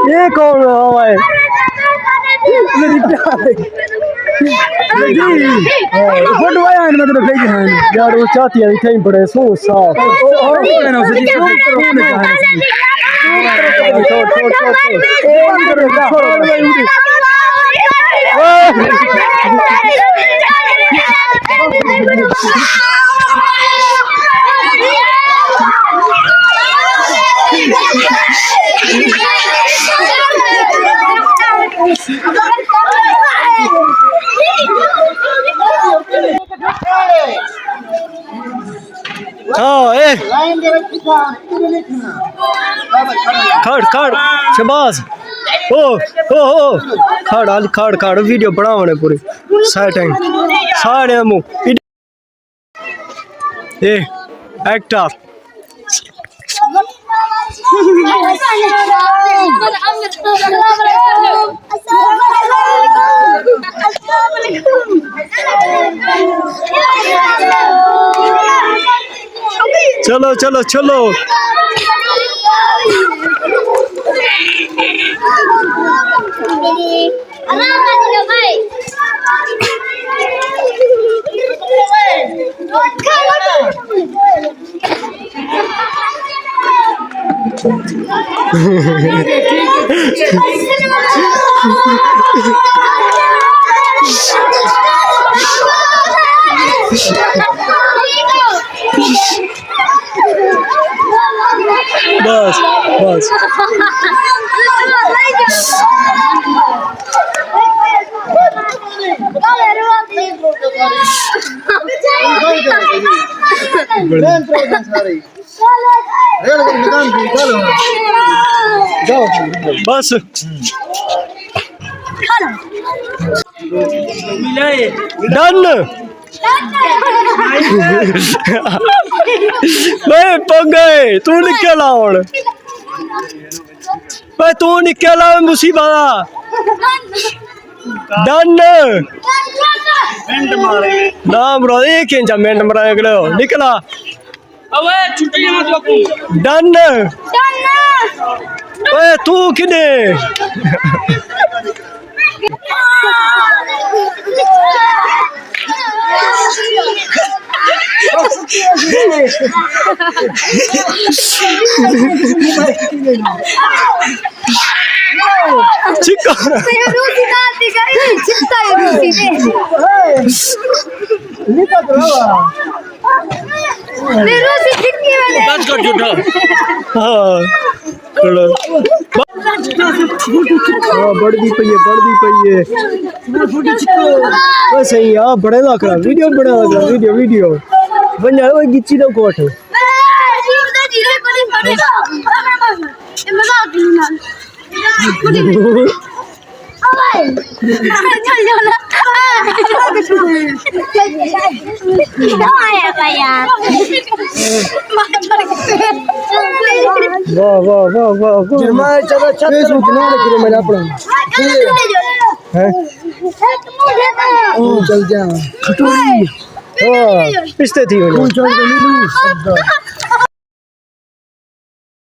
ये कौन है? फोटो आया है मतलब फेंक है यार वो चाहती है कहीं बड़े सो साफ खड़ खड़ शबाज ओ खड़ खड़ खड़ वीडियो बनाने पूरे सेटिंग सारे मुंह ए एक्टर चलो चलो चलो बस बस बस डन पंगे तू निकल और तू निकल मुसीबत डन ना ब्रो एक इंच मिनट मरा निकला डन तू किने चिक्का बढ़ती पई है सही हाँ बड़े लग रहा वीडियो बड़ा लग रहा वीडियो बन जाए वो गिच्ची तो कोट वाह वाह वाह वाह फेसबुक ना रखे मैंने अपना चल जा पिछते थी